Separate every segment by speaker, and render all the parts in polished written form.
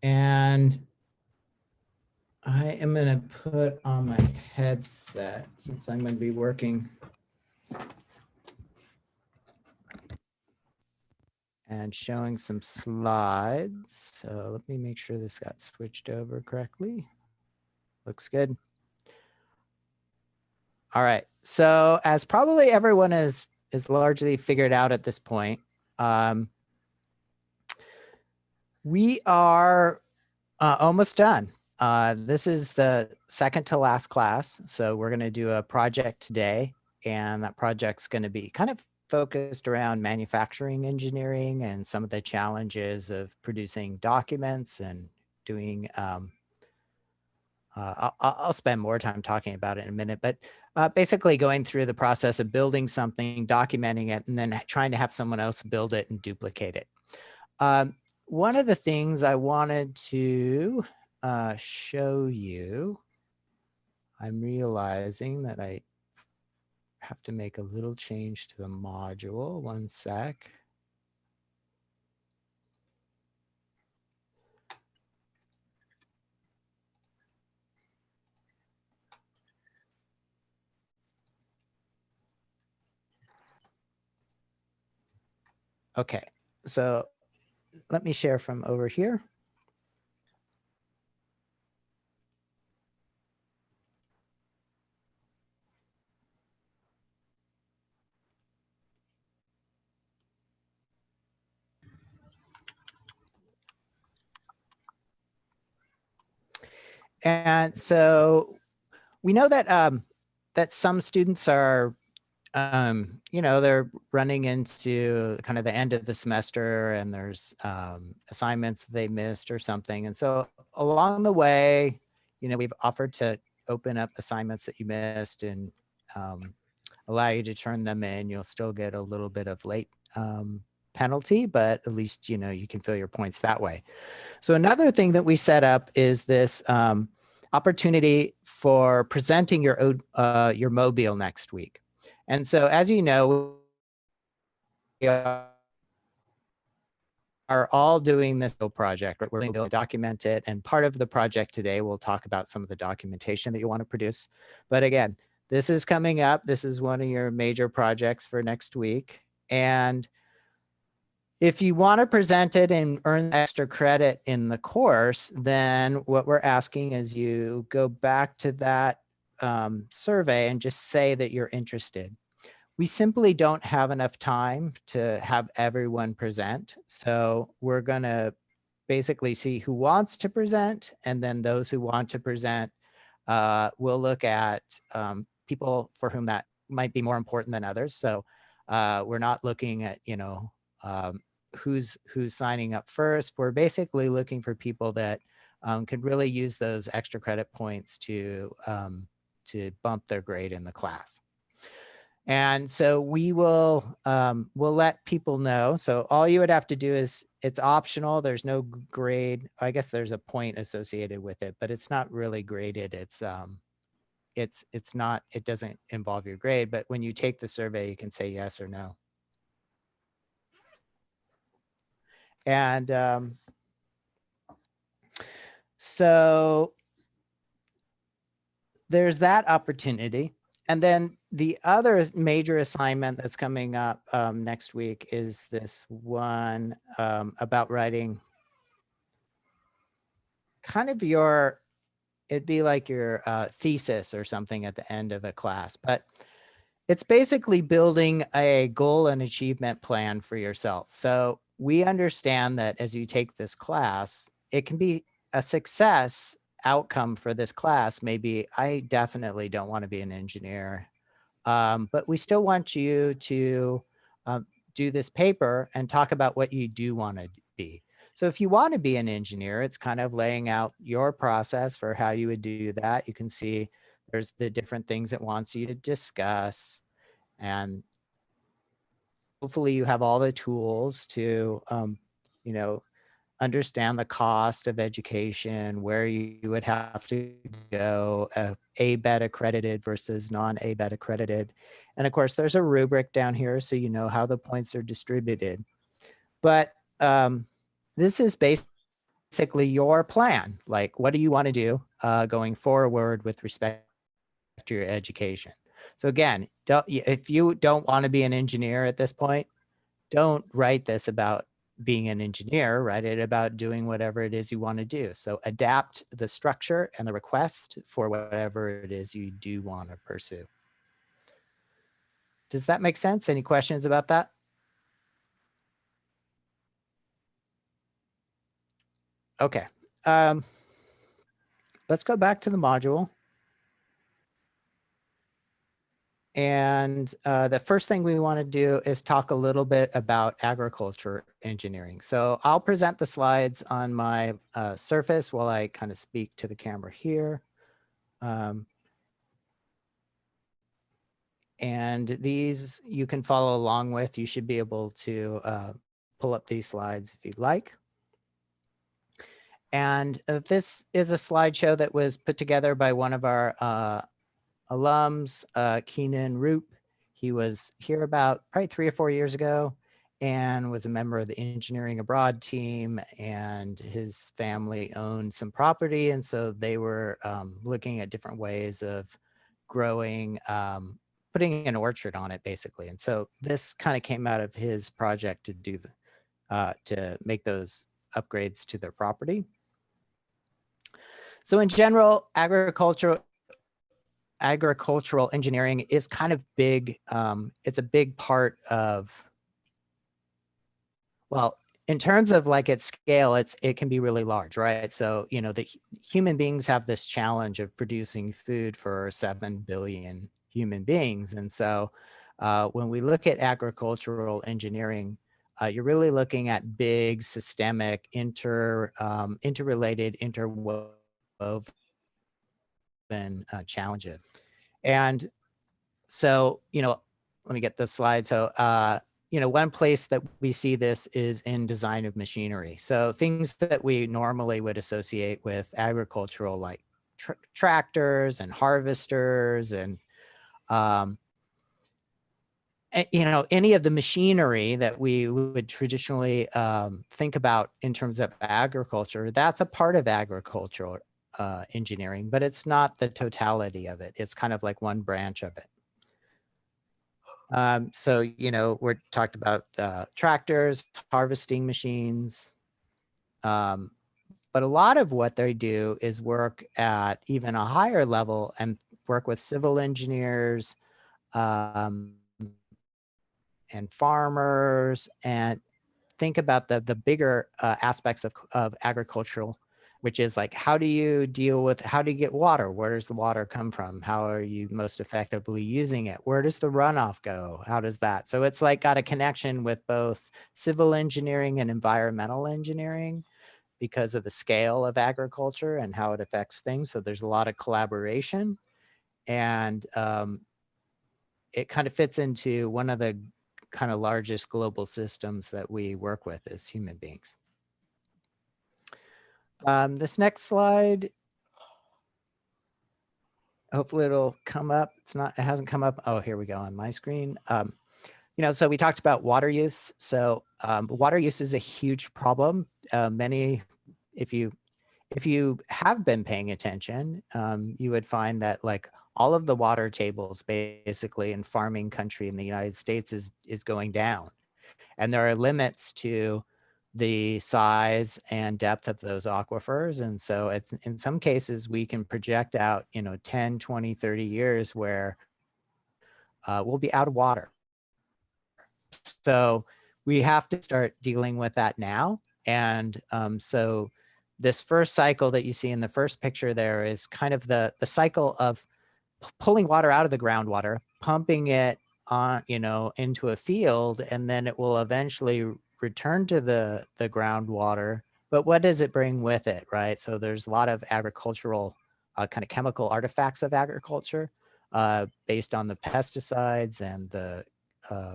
Speaker 1: And I am going to put on my headset since I'm going to be working and showing some slides. So let me make sure this got switched over correctly. Looks good. All right. So as probably everyone is largely figured out at this point, we are almost done. This is the second to last class. So we're going to do a project today, and that project's going to be kind of focused around manufacturing engineering and some of the challenges of producing documents and doing, I'll spend more time talking about it in a minute, but basically going through the process of building something, documenting it, and then trying to have someone else build it and duplicate it. One of the things I wanted to show you, I'm realizing that I have to make a little change to the module. One sec. Okay, so let me share from over here. And so we know that that some students are, you know, they're running into kind of the end of the semester and there's assignments they missed or something. And so along the way, you know, we've offered to open up assignments that you missed and allow you to turn them in. You'll still get a little bit of late penalty, but at least, you know, you can fill your points that way. So another thing that we set up is this opportunity for presenting your mobile next week. And so as you know, we are all doing this project, right? We're going to document it. And part of the project today, we'll talk about some of the documentation that you want to produce. But again, this is coming up. This is one of your major projects for next week. And if you want to present it and earn extra credit in the course, then what we're asking is you go back to that survey and just say that you're interested. We simply don't have enough time to have everyone present. So we're going to basically see who wants to present, and then those who want to present, we'll look at people for whom that might be more important than others. So we're not looking at, you know, who's signing up first. We're basically looking for people that could really use those extra credit points to bump their grade in the class. And so we will we'll let people know. So all you would have to do is, it's optional. There's no grade. I guess there's a point associated with it, but it's not really graded. It's not, it doesn't involve your grade, but when you take the survey, you can say yes or no. And so there's that opportunity. And then the other major assignment that's coming up next week is this one about writing kind of it'd be like your thesis or something at the end of a class, but it's basically building a goal and achievement plan for yourself. So we understand that as you take this class, it can be a success outcome for this class. Maybe I definitely don't want to be an engineer, but we still want you to do this paper and talk about what you do want to be. So if you want to be an engineer, it's kind of laying out your process for how you would do that. You can see there's the different things it wants you to discuss, and hopefully you have all the tools to, you know, understand the cost of education, where you would have to go, ABET accredited versus non-ABET accredited. And of course, there's a rubric down here so you know how the points are distributed. But this is based basically your plan. Like, what do you want to do going forward with respect to your education? So again, if you don't want to be an engineer at this point, don't write this about being an engineer, write it about doing whatever it is you want to do. So adapt the structure and the request for whatever it is you do want to pursue. Does that make sense? Any questions about that? Okay. Let's go back to the module. And the first thing we want to do is talk a little bit about agriculture engineering. So I'll present the slides on my Surface while I kind of speak to the camera here. And these you can follow along with. You should be able to pull up these slides if you'd like. And this is a slideshow that was put together by one of our alums, Keenan Roop. He was here about probably 3 or 4 years ago and was a member of the Engineering Abroad team, and his family owned some property. And so they were looking at different ways of growing, putting an orchard on it basically. And so this kind of came out of his project to do to make those upgrades to their property. So in general, agricultural engineering is kind of big. It's a big part of, well, in terms of like its scale, it can be really large, right? So, you know, the human beings have this challenge of producing food for 7 billion human beings. And so when we look at agricultural engineering, you're really looking at big systemic interrelated, interwoven challenges. And so, you know, let me get this slide. So, you know, one place that we see this is in design of machinery. So things that we normally would associate with agricultural, like tractors and harvesters and, you know, any of the machinery that we would traditionally think about in terms of agriculture, that's a part of agricultural engineering, but it's not the totality of it. It's kind of like one branch of it. So, you know, we're talked about tractors, harvesting machines, but a lot of what they do is work at even a higher level and work with civil engineers and farmers, and think about the bigger aspects of agricultural, which is like, how do you deal with, how do you get water? Where does the water come from? How are you most effectively using it? Where does the runoff go? How does that? So it's like got a connection with both civil engineering and environmental engineering because of the scale of agriculture and how it affects things. So there's a lot of collaboration, and it kind of fits into one of the kind of largest global systems that we work with as human beings. This next slide, hopefully it'll come up. It's not, it hasn't come up. Oh, here we go on my screen. You know, so we talked about water use. So water use is a huge problem. If you have been paying attention, you would find that like all of the water tables basically in farming country in the United States is going down. And there are limits to the size and depth of those aquifers. And so it's, in some cases, we can project out, you know, 10, 20, 30 years where we'll be out of water. So we have to start dealing with that now. And so this first cycle that you see in the first picture there is kind of the cycle of pulling water out of the groundwater, pumping it on, you know, into a field, and then it will eventually return to the groundwater. But what does it bring with it, right? So there's a lot of agricultural kind of chemical artifacts of agriculture based on the pesticides and the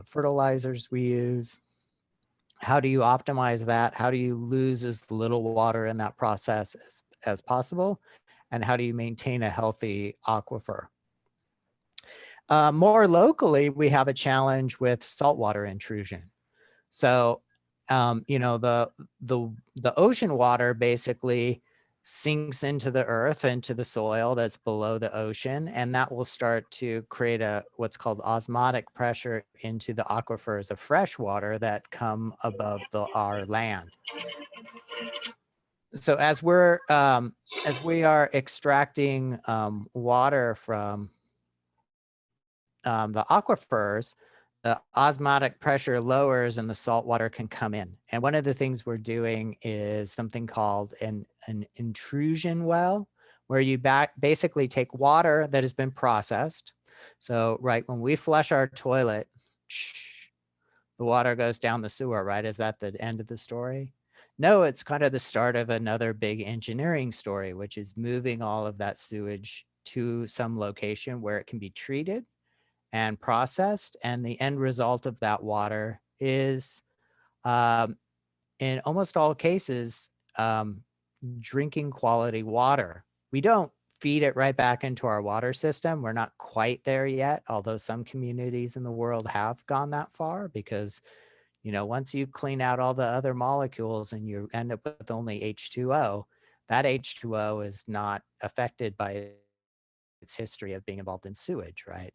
Speaker 1: fertilizers we use. How do you optimize that? How do you lose as little water in that process as possible? And how do you maintain a healthy aquifer? More locally, we have a challenge with saltwater intrusion. So You know, the ocean water basically sinks into the earth, into the soil that's below the ocean, and that will start to create what's called osmotic pressure into the aquifers of fresh water that come above our land. So as we are extracting water from the aquifers, the osmotic pressure lowers and the salt water can come in. And one of the things we're doing is something called an intrusion well, where you basically take water that has been processed. So, right, when we flush our toilet, the water goes down the sewer, right? Is that the end of the story? No, it's kind of the start of another big engineering story, which is moving all of that sewage to some location where it can be treated and processed. And the end result of that water is, in almost all cases, drinking quality water. We don't feed it right back into our water system. We're not quite there yet, although some communities in the world have gone that far, because, you know, once you clean out all the other molecules and you end up with only H2O, that H2O is not affected by its history of being involved in sewage, right?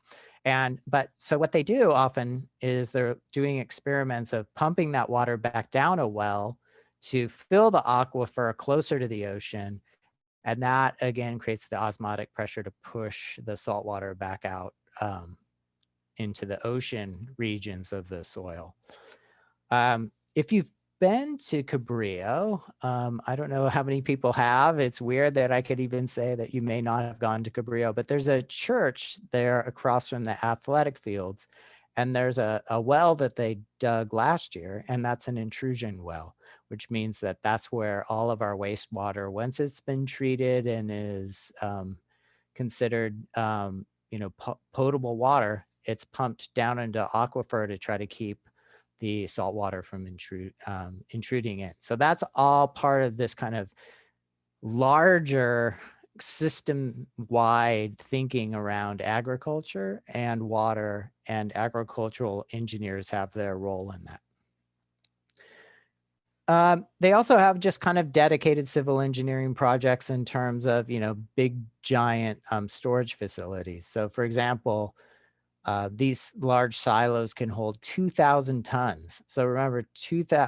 Speaker 1: But so what they do often is they're doing experiments of pumping that water back down a well to fill the aquifer closer to the ocean. And that again creates the osmotic pressure to push the salt water back out into the ocean regions of the soil. If you've been to Cabrillo, I don't know how many people have. It's weird that I could even say that you may not have gone to Cabrillo, but there's a church there across from the athletic fields, and there's a well that they dug last year, and that's an intrusion well, which means that that's where all of our wastewater, once it's been treated and is considered, you know, potable water, it's pumped down into aquifer to try to keep the salt water from intruding in. So that's all part of this kind of larger system-wide thinking around agriculture and water, and agricultural engineers have their role in that. They also have just kind of dedicated civil engineering projects in terms of, you know, big giant storage facilities. So for example, these large silos can hold 2,000 tons. So remember,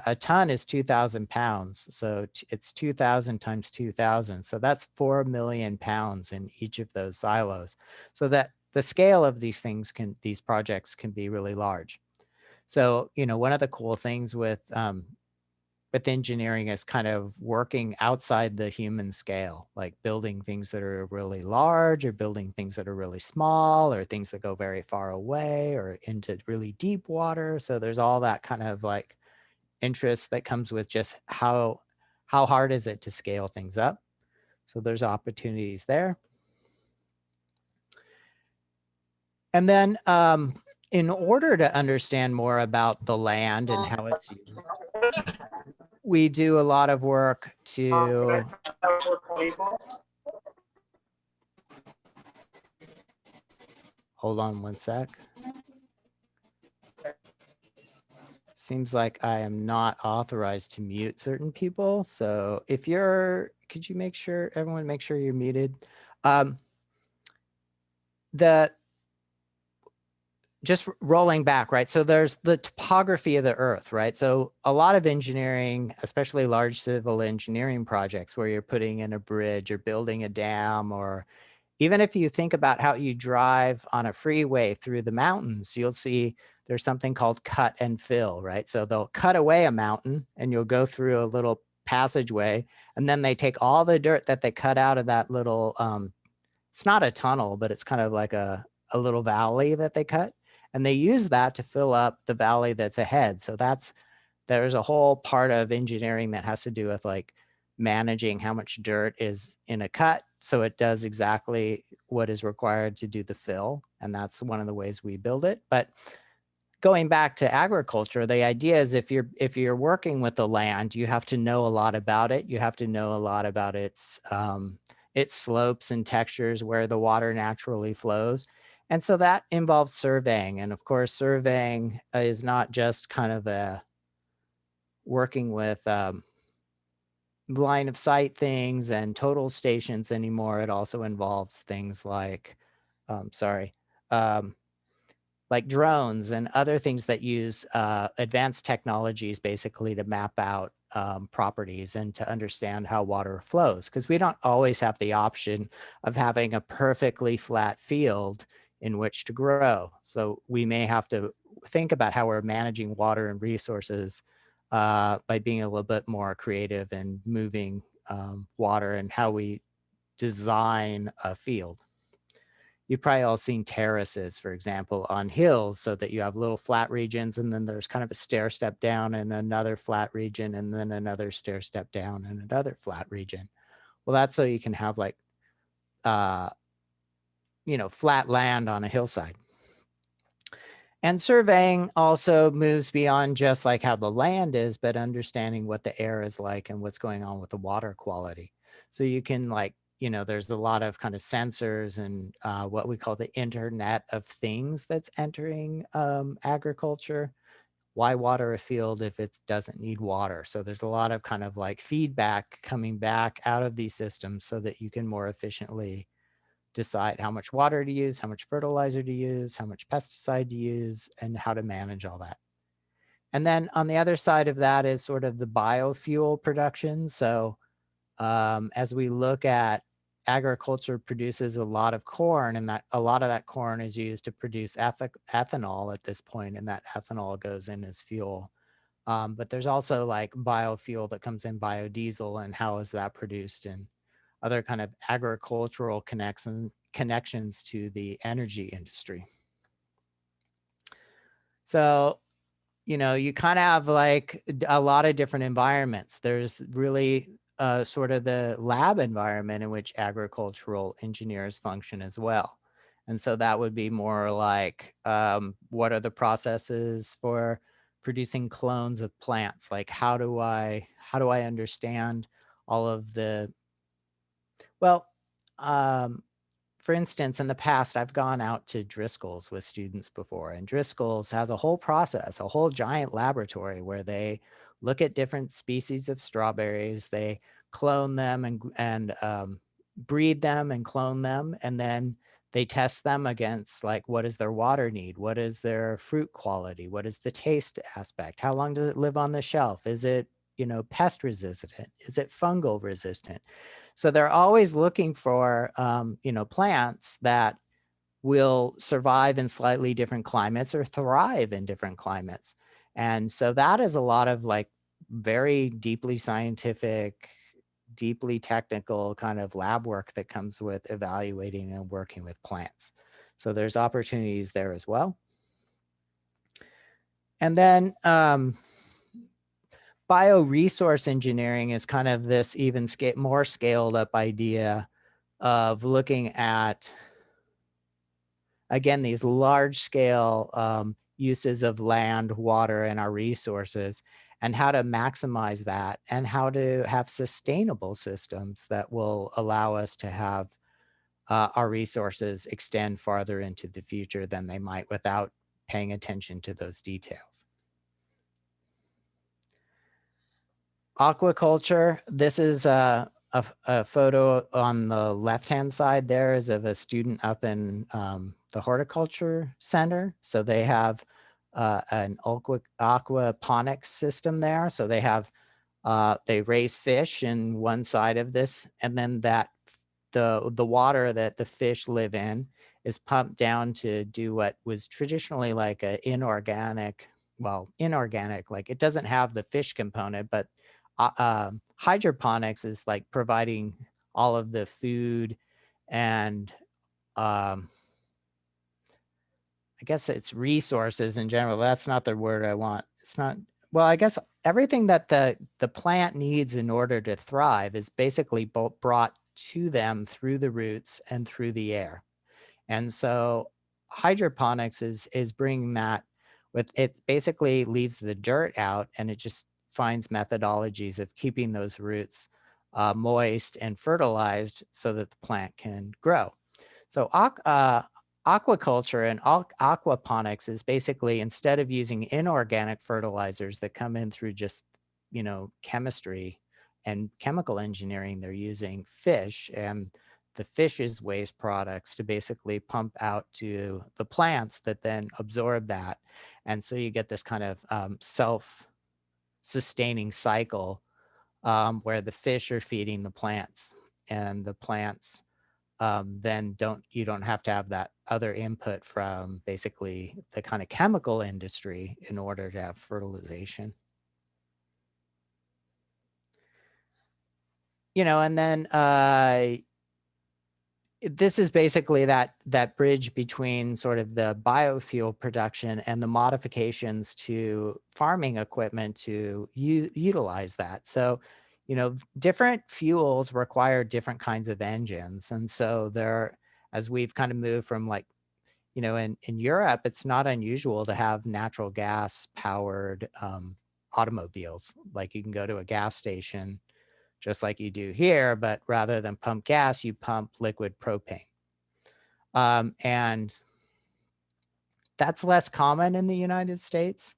Speaker 1: a ton is 2,000 pounds. So it's 2,000 times 2,000. So that's 4 million pounds in each of those silos. So that the scale of these these projects can be really large. So, you know, one of the cool things with engineering is kind of working outside the human scale, like building things that are really large, or building things that are really small, or things that go very far away or into really deep water. So there's all that kind of like interest that comes with just how hard is it to scale things up. So there's opportunities there. And then in order to understand more about the land and how it's used, we do a lot of work to hold on one sec. Seems like I am not authorized to mute certain people. So if could you make sure, everyone make sure you're muted? Just rolling back, right? So there's the topography of the earth, right? So a lot of engineering, especially large civil engineering projects where you're putting in a bridge or building a dam, or even if you think about how you drive on a freeway through the mountains, you'll see there's something called cut and fill, right? So they'll cut away a mountain and you'll go through a little passageway, and then they take all the dirt that they cut out of that little, it's not a tunnel, but it's kind of like a little valley that they cut. And they use that to fill up the valley that's ahead. So there's a whole part of engineering that has to do with like managing how much dirt is in a cut, so it does exactly what is required to do the fill. And that's one of the ways we build it. But going back to agriculture, the idea is if you're working with the land, you have to know a lot about it. You have to know a lot about its slopes and textures, where the water naturally flows. And so that involves surveying. And of course, surveying is not just kind of working with line of sight things and total stations anymore. It also involves things like, sorry, um, like drones and other things that use advanced technologies basically to map out properties and to understand how water flows. Because we don't always have the option of having a perfectly flat field in which to grow. So we may have to think about how we're managing water and resources by being a little bit more creative and moving water and how we design a field. You've probably all seen terraces, for example, on hills so that you have little flat regions and then there's kind of a stair step down and another flat region and then another stair step down and another flat region. Well, that's so you can have like, flat land on a hillside. And surveying also moves beyond just like how the land is, but understanding what the air is like and what's going on with the water quality. So you can there's a lot of kind of sensors and what we call the Internet of Things that's entering agriculture. Why water a field if it doesn't need water? So there's a lot of kind of like feedback coming back out of these systems so that you can more efficiently decide how much water to use, how much fertilizer to use, how much pesticide to use, and how to manage all that. And then on the other side of that is sort of the biofuel production. So as we look at agriculture produces a lot of corn, and that a lot of that corn is used to produce ethanol at this point, and that ethanol goes in as fuel. But there's also like biofuel that comes in, biodiesel, and how is that produced, and other kind of agricultural connections to the energy industry. So, you kind of have like a lot of different environments. There's really sort of the lab environment in which agricultural engineers function as well. And so that would be more like, what are the processes for producing clones of plants? Like, how do I understand all of the, well, for instance, in the past, I've gone out to Driscoll's with students before, and Driscoll's has a whole process, a whole giant laboratory where they look at different species of strawberries, they clone them and breed them and clone them, and then they test them against like what is their water need, what is their fruit quality, what is the taste aspect, how long does it live on the shelf, is it pest resistant, is it fungal resistant? So they're always looking for, plants that will survive in slightly different climates or thrive in different climates. And so that is a lot of like very deeply scientific, deeply technical kind of lab work that comes with evaluating and working with plants. So there's opportunities there as well. And then bioresource engineering is kind of this even more scaled up idea of looking at, again, these large scale uses of land, water, and our resources, and how to maximize that and how to have sustainable systems that will allow us to have our resources extend farther into the future than they might without paying attention to those details. Aquaculture, this is a photo on the left-hand side there is of a student up in the horticulture center. So they have an aquaponics system there. So they have, they raise fish in one side of this, and then that the water that the fish live in is pumped down to do what was traditionally like a inorganic, like it doesn't have the fish component, but hydroponics is like providing all of the food and I guess it's resources in general. That's not the word I want. It's not, well, I guess everything that the plant needs in order to thrive is basically brought to them through the roots and through the air. And so hydroponics is bringing that with it, basically leaves the dirt out and it just finds methodologies of keeping those roots moist and fertilized so that the plant can grow. So aquaculture and aquaponics is basically, instead of using inorganic fertilizers that come in through just chemistry and chemical engineering. They're using fish and the fish's waste products to basically pump out to the plants that then absorb that. And so you get this kind of self-sustaining cycle where the fish are feeding the plants, and the plants then you don't have to have that other input from basically the kind of chemical industry in order to have fertilization. And then this is basically that bridge between sort of the biofuel production and the modifications to farming equipment to utilize that. So, different fuels require different kinds of engines. And so as we've kind of moved from like, in Europe, it's not unusual to have natural gas powered automobiles. Like you can go to a gas station just like you do here, but rather than pump gas, you pump liquid propane. And that's less common in the United States.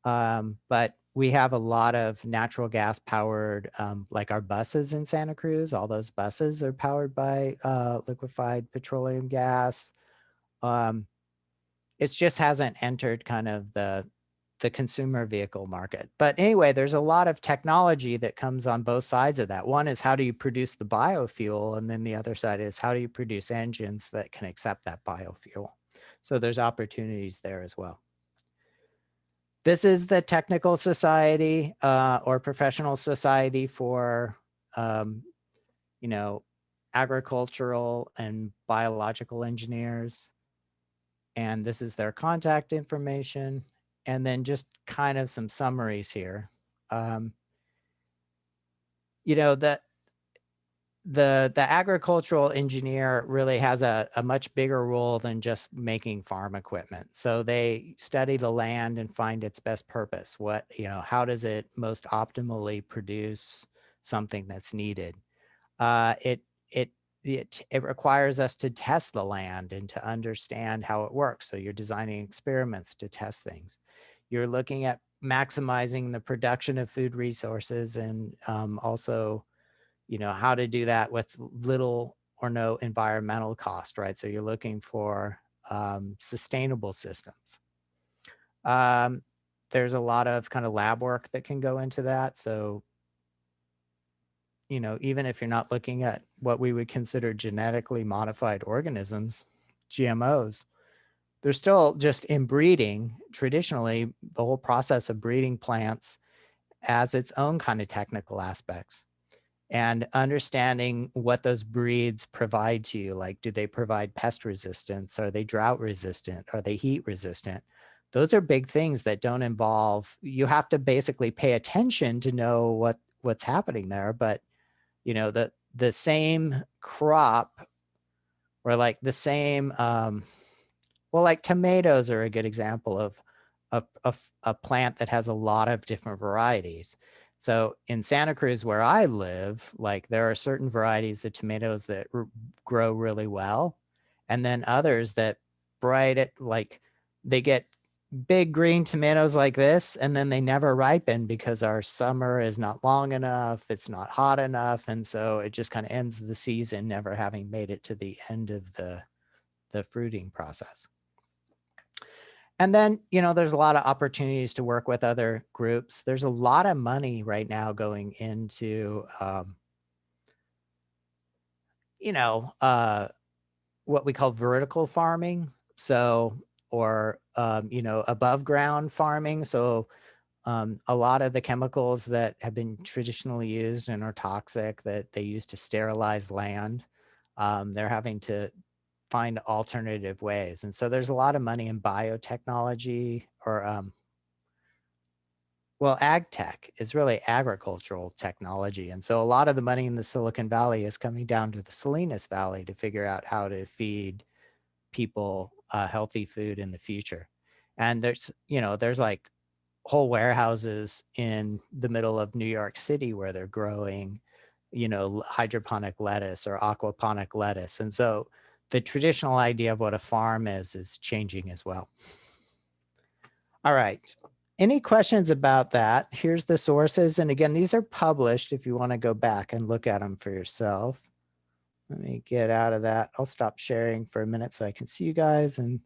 Speaker 1: But we have a lot of natural gas powered, like our buses in Santa Cruz. All those buses are powered by liquefied petroleum gas. It just hasn't entered kind of the consumer vehicle market. But anyway, there's a lot of technology that comes on both sides of that. One is how do you produce the biofuel? And then the other side is how do you produce engines that can accept that biofuel? So there's opportunities there as well. This is the technical society or professional society for, agricultural and biological engineers. And this is their contact information. And then just kind of some summaries here. The agricultural engineer really has a much bigger role than just making farm equipment. So they study the land and find its best purpose. How does it most optimally produce something that's needed? It requires us to test the land and to understand how it works. So you're designing experiments to test things. You're looking at maximizing the production of food resources and also, how to do that with little or no environmental cost, right? So you're looking for sustainable systems. There's a lot of kind of lab work that can go into that. So, even if you're not looking at what we would consider genetically modified organisms, GMOs, they're still just in breeding. Traditionally, the whole process of breeding plants has its own kind of technical aspects. And understanding what those breeds provide to you, like do they provide pest resistance? Are they drought resistant? Are they heat resistant? Those are big things that don't involve, you have to basically pay attention to know what's happening there. But the same crop or like the same, like tomatoes are a good example of a plant that has a lot of different varieties. So in Santa Cruz, where I live, like there are certain varieties of tomatoes that grow really well, and then others that they get big green tomatoes like this, and then they never ripen because our summer is not long enough, it's not hot enough, and so it just kind of ends the season never having made it to the end of the fruiting process. And then, there's a lot of opportunities to work with other groups. There's a lot of money right now going into, what we call vertical farming. So, or, above ground farming. So, a lot of the chemicals that have been traditionally used and are toxic that they use to sterilize land, they're having to find alternative ways. And so there's a lot of money in biotechnology or, ag tech is really agricultural technology. And so a lot of the money in the Silicon Valley is coming down to the Salinas Valley to figure out how to feed people healthy food in the future. And there's like whole warehouses in the middle of New York City where they're growing, hydroponic lettuce or aquaponic lettuce. And so the traditional idea of what a farm is changing as well. All right. Any questions about that? Here's the sources. And again, these are published if you want to go back and look at them for yourself. Let me get out of that. I'll stop sharing for a minute so I can see you guys and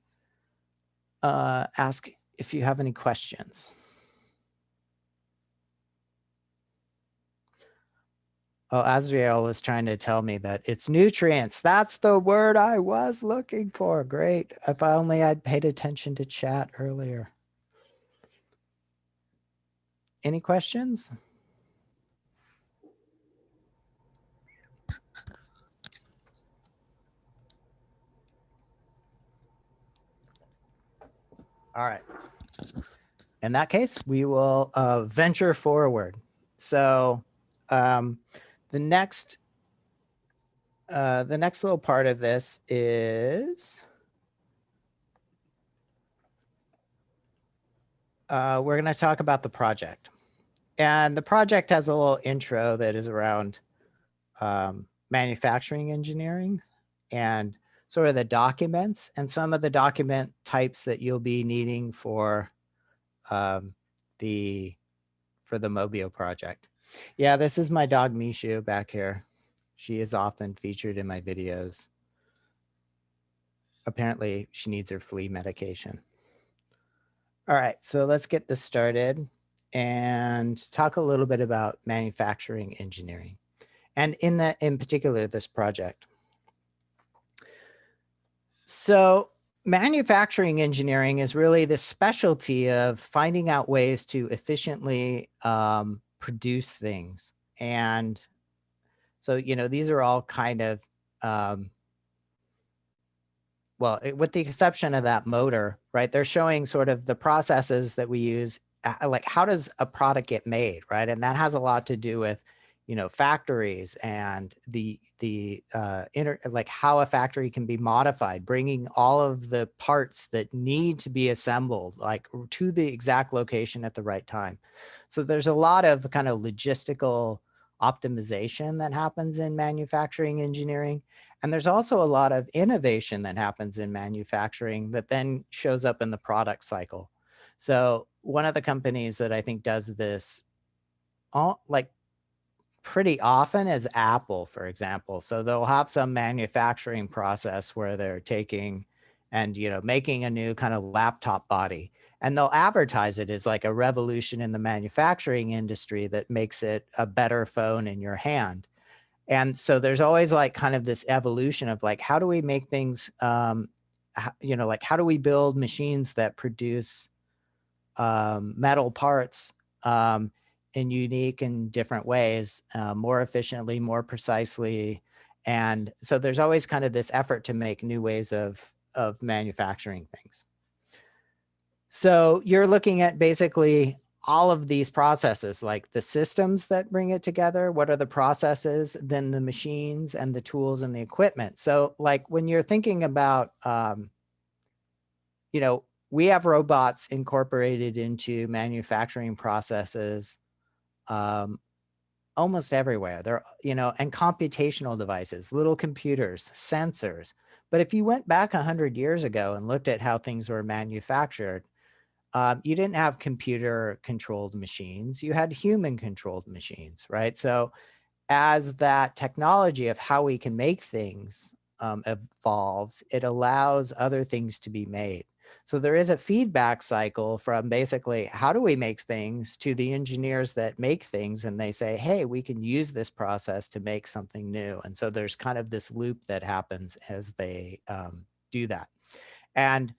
Speaker 1: ask if you have any questions. Oh, Azriel was trying to tell me that it's nutrients. That's the word I was looking for. Great. If only I'd paid attention to chat earlier. Any questions? All right. In that case, we will venture forward. So the next little part of this is we're going to talk about the project. And the project has a little intro that is around manufacturing engineering and sort of the documents and some of the document types that you'll be needing for the Mobio project. Yeah, this is my dog Mishu back here. She is often featured in my videos. Apparently, she needs her flea medication. All right, so let's get this started and talk a little bit about manufacturing engineering, and in particular, this project. So manufacturing engineering is really the specialty of finding out ways to efficiently produce things. And so, these are all kind of, well, with the exception of that motor, right? They're showing sort of the processes that we use, like how does a product get made, right? And that has a lot to do with, factories and like how a factory can be modified, bringing all of the parts that need to be assembled, like to the exact location at the right time. So there's a lot of kind of logistical optimization that happens in manufacturing engineering. And there's also a lot of innovation that happens in manufacturing that then shows up in the product cycle. So one of the companies that I think does this like pretty often is Apple, for example. So they'll have some manufacturing process where they're taking and, making a new kind of laptop body, and they'll advertise it as like a revolution in the manufacturing industry that makes it a better phone in your hand. And so there's always like kind of this evolution of like, how do we make things, like how do we build machines that produce metal parts in unique and different ways, more efficiently, more precisely. And so there's always kind of this effort to make new ways of manufacturing things. So you're looking at basically all of these processes, like the systems that bring it together, what are the processes, then the machines and the tools and the equipment. So like when you're thinking about, we have robots incorporated into manufacturing processes almost everywhere. They're, and computational devices, little computers, sensors. But if you went back 100 years ago and looked at how things were manufactured, you didn't have computer controlled machines, you had human controlled machines, right? So as that technology of how we can make things evolves, it allows other things to be made. So there is a feedback cycle from basically how do we make things to the engineers that make things, and they say, hey, we can use this process to make something new. And so there's kind of this loop that happens as they do that. And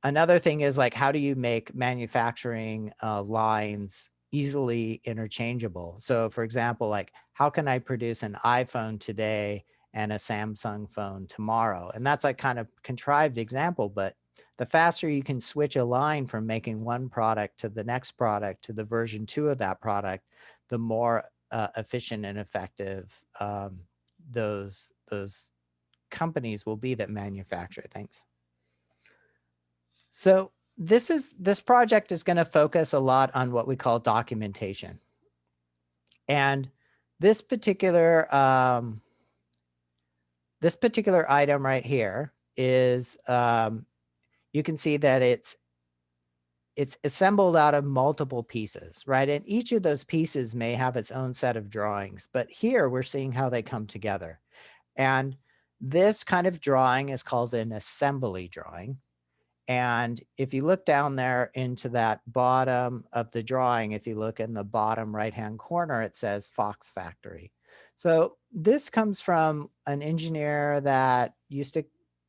Speaker 1: another thing is like, how do you make manufacturing lines easily interchangeable? So for example, like how can I produce an iPhone today and a Samsung phone tomorrow? And that's a kind of contrived example, but the faster you can switch a line from making one product to the next product to the version 2 of that product, the more efficient and effective those companies will be that manufacture things. So this project is going to focus a lot on what we call documentation. And this particular item right here is, you can see that it's assembled out of multiple pieces, right? And each of those pieces may have its own set of drawings, but here we're seeing how they come together. And this kind of drawing is called an assembly drawing. And if you look down there into that bottom of the drawing, if you look in the bottom right-hand corner, it says Fox Factory. So this comes from an engineer that used to,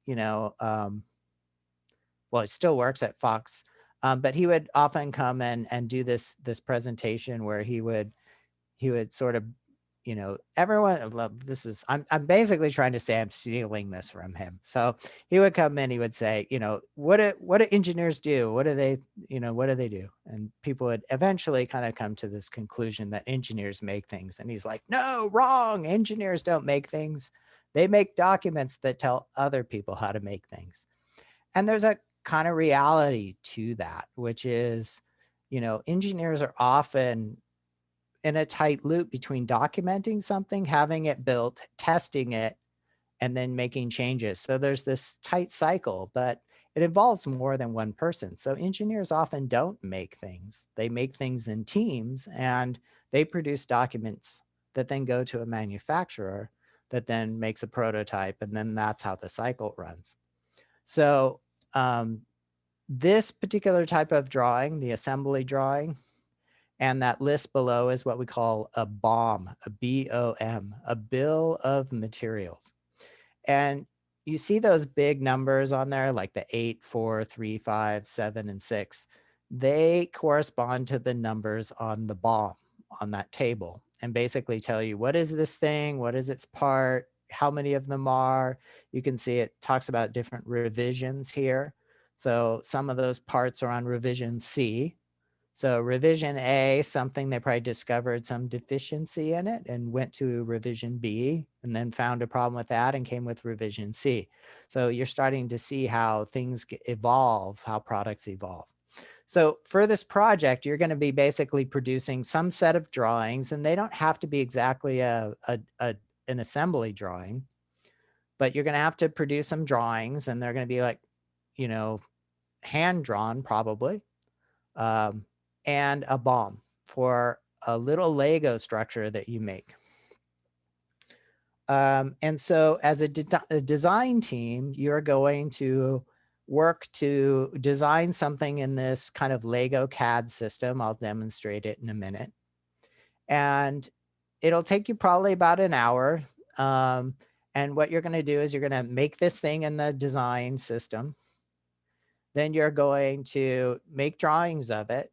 Speaker 1: you know, well, it still works at Fox, but he would often come and do this presentation where he would sort of, you know, everyone, this is, I'm basically trying to say I'm stealing this from him. So he would come in, he would say, you know, what do engineers do? What do they, you know, what do they do? And people would eventually kind of come to this conclusion that engineers make things. And he's like, no, wrong. Engineers don't make things. They make documents that tell other people how to make things. And there's a kind of reality to that, which is, you know, engineers are often in a tight loop between documenting something, having it built, testing it, and then making changes. So there's this tight cycle, but it involves more than one person. So engineers often don't make things. They make things in teams and they produce documents that then go to a manufacturer that then makes a prototype. And then that's how the cycle runs. So this particular type of drawing, the assembly drawing, and that list below is what we call a BOM, a B-O-M, a bill of materials. And you see those big numbers on there, like the 8, 4, 3, 5, 7, and 6. They correspond to the numbers on the BOM on that table and basically tell you, what is this thing? What is its part? How many of them are? You can see it talks about different revisions here. So some of those parts are on revision C. So revision A, something they probably discovered some deficiency in it and went to revision B and then found a problem with that and came with revision C. So you're starting to see how things evolve, how products evolve. So for this project, you're going to be basically producing some set of drawings, and they don't have to be exactly an assembly drawing, but you're going to have to produce some drawings, and they're going to be like, you know, hand drawn probably. And a BOM for a little Lego structure that you make. And so as a design team, you're going to work to design something in this kind of Lego CAD system. I'll demonstrate it in a minute. And it'll take you probably about an hour. And what you're going to do is you're going to make this thing in the design system. Then you're going to make drawings of it.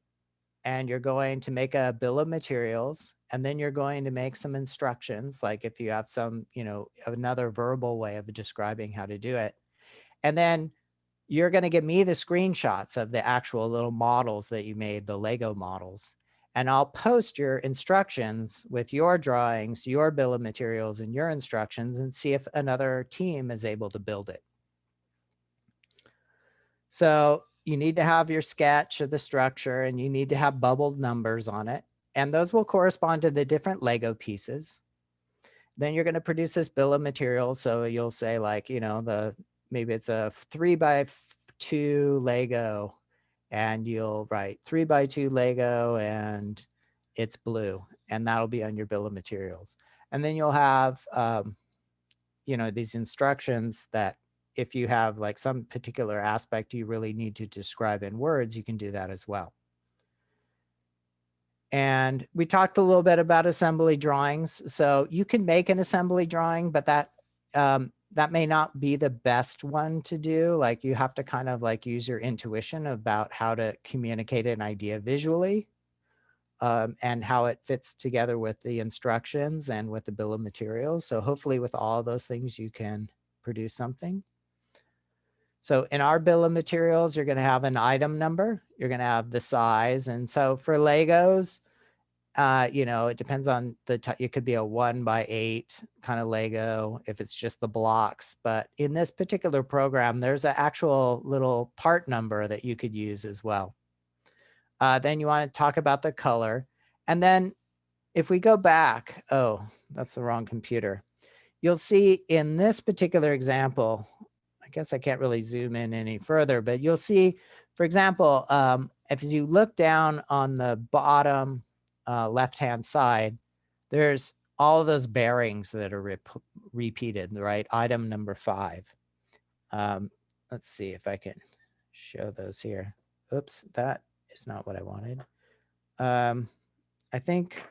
Speaker 1: And you're going to make a bill of materials, and then you're going to make some instructions, like if you have some, you know, another verbal way of describing how to do it. And then you're going to give me the screenshots of the actual little models that you made, the Lego models. And I'll post your instructions with your drawings, your bill of materials, and your instructions, and see if another team is able to build it. So you need to have your sketch of the structure, and you need to have bubbled numbers on it. And those will correspond to the different Lego pieces. Then you're going to produce this bill of materials. So you'll say, like, you know, maybe it's a 3x2 Lego, and you'll write 3x2 Lego and it's blue, and that'll be on your bill of materials. And then you'll have, you know, these instructions that if you have like some particular aspect you really need to describe in words, you can do that as well. And we talked a little bit about assembly drawings. So you can make an assembly drawing, but that may not be the best one to do. Like you have to kind of like use your intuition about how to communicate an idea visually, and how it fits together with the instructions and with the bill of materials. So hopefully with all those things, you can produce something. So in our bill of materials, you're going to have an item number, you're going to have the size. And so for Legos, you know, it depends on the type. It could be a 1x8 kind of Lego if it's just the blocks. But in this particular program, there's an actual little part number that you could use as well. Then you want to talk about the color. And then if we go back, oh, that's the wrong computer. You'll see in this particular example, I guess I can't really zoom in any further, but you'll see For example, if you look down on the bottom left-hand side, there's all of those bearings that are repeated, right? Item number 5. Let's see if I can show those here. Oops, that is not what I wanted. I think,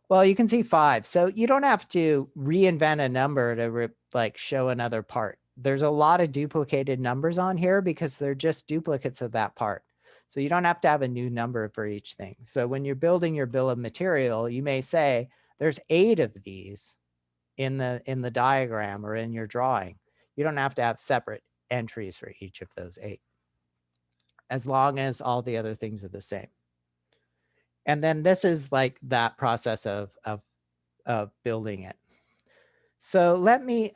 Speaker 1: well, you can see 5. So you don't have to reinvent a number to like show another part. There's a lot of duplicated numbers on here because they're just duplicates of that part. So you don't have to have a new number for each thing. So when you're building your bill of material, you may say there's 8 of these in the diagram or in your drawing. You don't have to have separate entries for each of those 8, as long as all the other things are the same. And then this is like that process of building it. So let me,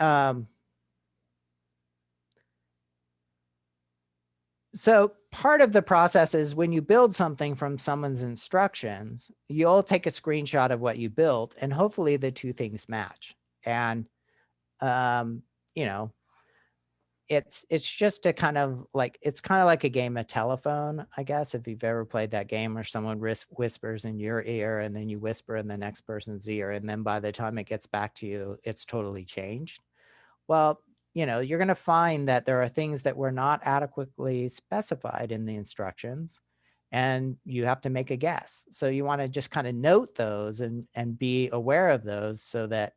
Speaker 1: so part of the process is when you build something from someone's instructions, you'll take a screenshot of what you built and hopefully the 2 things match. And, you know, it's just a kind of like, it's kind of like a game of telephone, I guess, if you've ever played that game where someone whispers in your ear and then you whisper in the next person's ear. And then by the time it gets back to you, it's totally changed. Well, you know, you're going to find that there are things that were not adequately specified in the instructions and you have to make a guess. So you want to just kind of note those and be aware of those so that,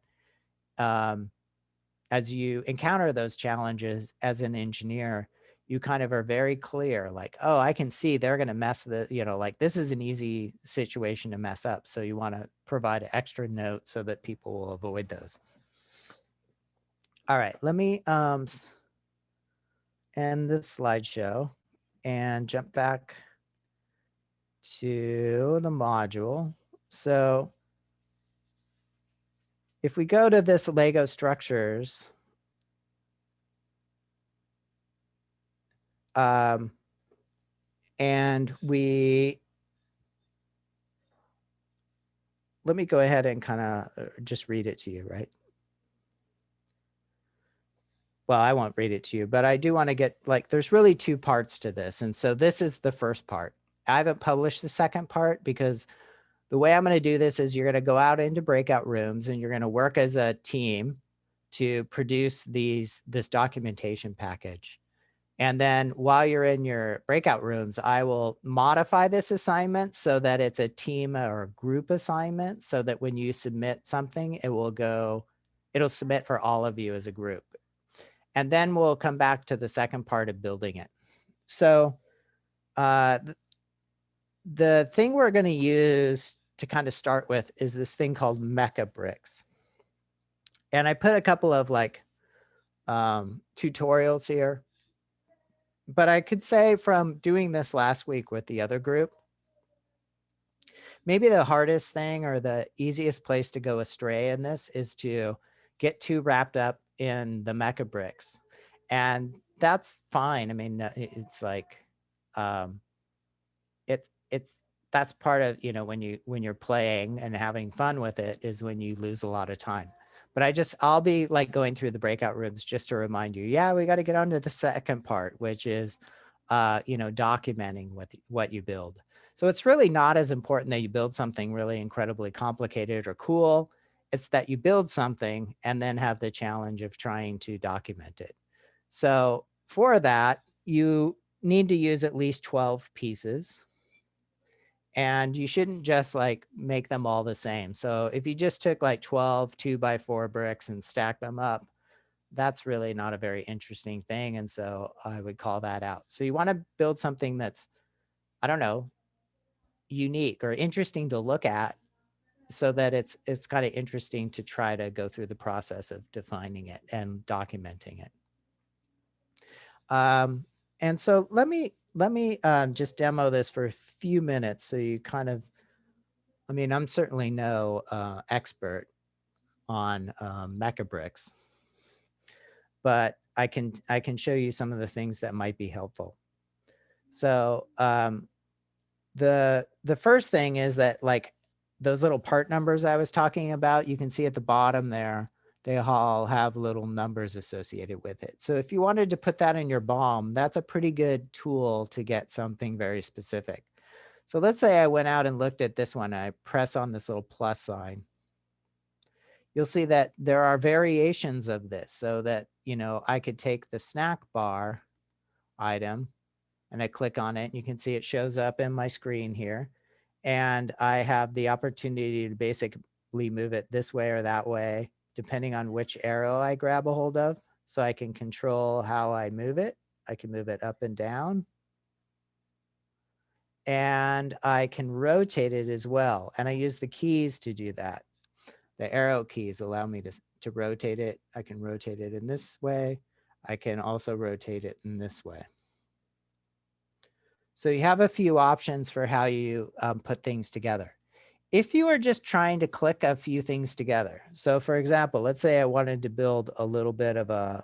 Speaker 1: as you encounter those challenges as an engineer, you kind of are very clear, like, oh, I can see they're going to mess the, you know, like this is an easy situation to mess up. So you want to provide an extra note so that people will avoid those. All right, let me end this slideshow and jump back to the module. So if we go to this Lego structures, and let me go ahead and kind of just read it to you, right? Well, I won't read it to you, but I do want to get, like, there's really 2 parts to this. And so this is the first part. I haven't published the second part because the way I'm going to do this is you're going to go out into breakout rooms and you're going to work as a team to produce this documentation package. And then while you're in your breakout rooms, I will modify this assignment so that it's a team or a group assignment so that when you submit something, it'll submit for all of you as a group. And then we'll come back to the second part of building it. So the thing we're going to use to kind of start with is this thing called Mecha Bricks. And I put a couple of like tutorials here. But I could say from doing this last week with the other group, maybe the hardest thing or the easiest place to go astray in this is to get too wrapped up in the Mecha Bricks. And that's fine. I mean, it's like, that's part of, you know, when you're playing and having fun with it is when you lose a lot of time. But I'll be like going through the breakout rooms just to remind you, yeah, we got to get on to the second part, which is, you know, documenting what you build. So it's really not as important that you build something really incredibly complicated or cool. It's that you build something and then have the challenge of trying to document it. So for that, you need to use at least 12 pieces. And you shouldn't just like make them all the same. So if you just took like 12 2x4 bricks and stacked them up, that's really not a very interesting thing. And so I would call that out. So you want to build something that's, I don't know, unique or interesting to look at so that it's kind of interesting to try to go through the process of defining it and documenting it. And so let me just demo this for a few minutes so you kind of, I mean, I'm certainly no expert on Mecha Bricks, but I can show you some of the things that might be helpful. So the first thing is that like those little part numbers I was talking about, you can see at the bottom there, they all have little numbers associated with it. So if you wanted to put that in your BOM, that's a pretty good tool to get something very specific. So let's say I went out and looked at this one. I press on this little plus sign. You'll see that there are variations of this, so that, you know, I could take the snack bar item and I click on it, and you can see it shows up in my screen here. And I have the opportunity to basically move it this way or that way, depending on which arrow I grab a hold of. So I can control how I move it. I can move it up and down. And I can rotate it as well. And I use the keys to do that. The arrow keys allow me to rotate it. I can rotate it in this way. I can also rotate it in this way. So you have a few options for how you put things together. If you are just trying to click a few things together, so for example, let's say I wanted to build a little bit of a,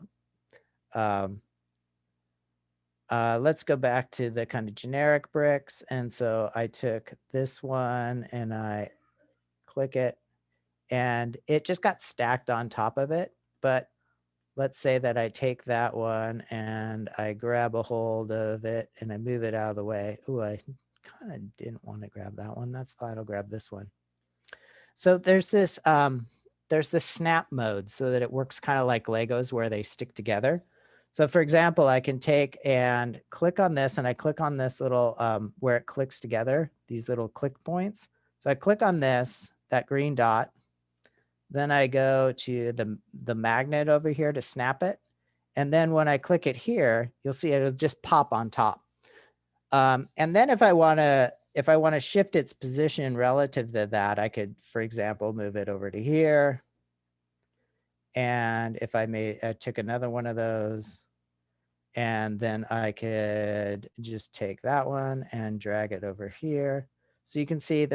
Speaker 1: let's go back to the kind of generic bricks. And so I took this one and I click it, and it just got stacked on top of it. But let's say that I take that one and I grab a hold of it and I move it out of the way. Ooh, I kind of didn't want to grab that one. That's fine. I'll grab this one. So there's this snap mode, so that it works kind of like Legos where they stick together. So for example, I can take and click on this, and I click on this little where it clicks together, these little click points. So I click on this, that green dot. Then I go to the magnet over here to snap it. And then when I click it here, you'll see it'll just pop on top. And then if I want to shift its position relative to that, I could, for example, move it over to here. And if I took another one of those, and then I could just take that one and drag it over here. So you can see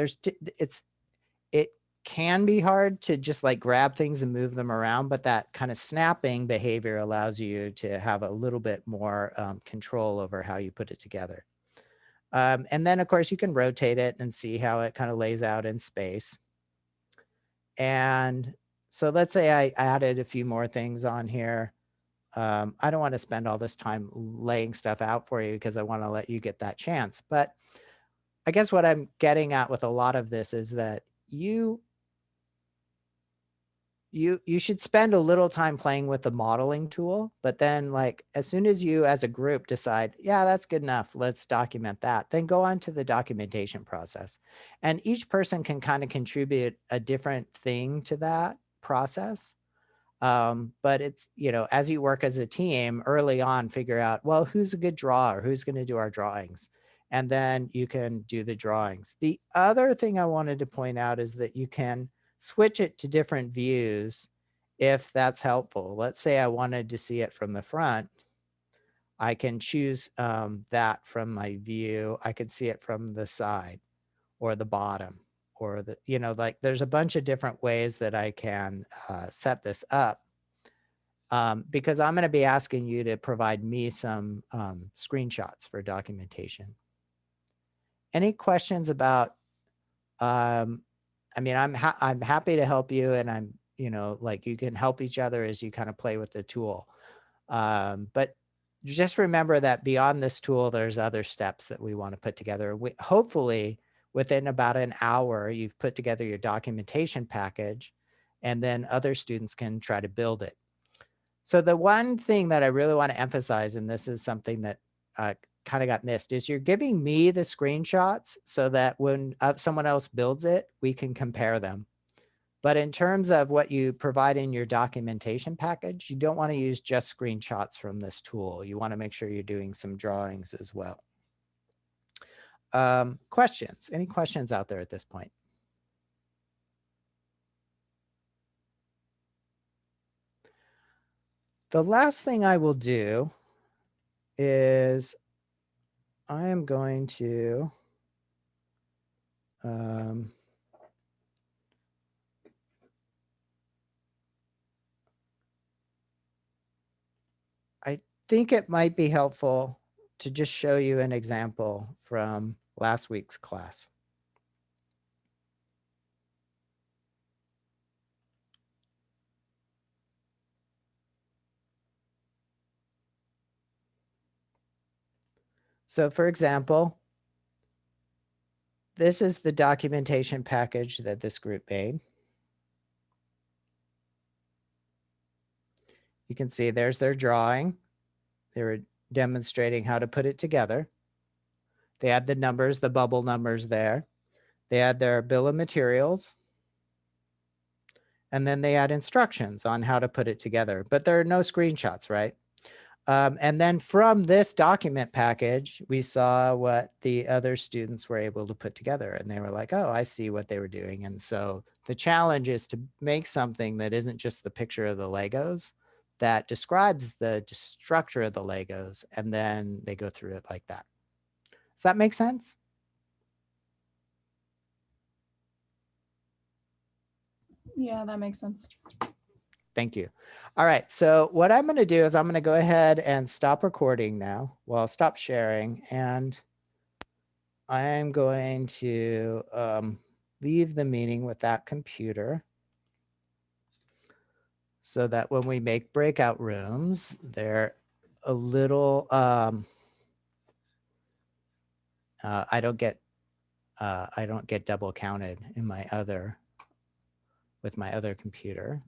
Speaker 1: it can be hard to just like grab things and move them around, but that kind of snapping behavior allows you to have a little bit more control over how you put it together. And then of course you can rotate it and see how it kind of lays out in space. And so let's say I added a few more things on here. I don't want to spend all this time laying stuff out for you because I want to let you get that chance. But I guess what I'm getting at with a lot of this is that you should spend a little time playing with the modeling tool, but then like as soon as you as a group decide, yeah, that's good enough, let's document that, then go on to the documentation process. And each person can kind of contribute a different thing to that process. But it's, you know, as you work as a team early on, figure out, well, who's a good drawer, who's going to do our drawings, and then you can do the drawings. The other thing I wanted to point out is that you can switch it to different views if that's helpful. Let's say I wanted to see it from the front. I can choose that from my view. I can see it from the side or the bottom, or the, you know, like there's a bunch of different ways that I can set this up. Because I'm going to be asking you to provide me some screenshots for documentation. Any questions about, I mean, I'm happy to help you, and I'm, you know, like you can help each other as you kind of play with the tool. But just remember that beyond this tool, there's other steps that we want to put together. Hopefully within about an hour, you've put together your documentation package, and then other students can try to build it. So the one thing that I really want to emphasize, and this is something that kind of got missed, is you're giving me the screenshots so that when someone else builds it, we can compare them. But in terms of what you provide in your documentation package, you don't want to use just screenshots from this tool. You want to make sure you're doing some drawings as well. Questions? Any questions out there at this point? The last thing I will do is I am going to I think it might be helpful to just show you an example from last week's class. So for example, this is the documentation package that this group made. You can see there's their drawing. They were demonstrating how to put it together. They had the numbers, the bubble numbers there. They had their bill of materials. And then they had instructions on how to put it together, but there are no screenshots, right? And then from this document package, we saw what the other students were able to put together, and they were like, oh, I see what they were doing. And so the challenge is to make something that isn't just the picture of the Legos, that describes the structure of the Legos, and then they go through it like that. Does that make sense?
Speaker 2: Yeah, that makes sense.
Speaker 1: Thank you. All right, so what I'm going to do is I'm going to go ahead and stop recording now. Well, stop sharing, and I'm going to leave the meeting with that computer so that when we make breakout rooms, they're a little, I don't get double counted in my other, with my other computer.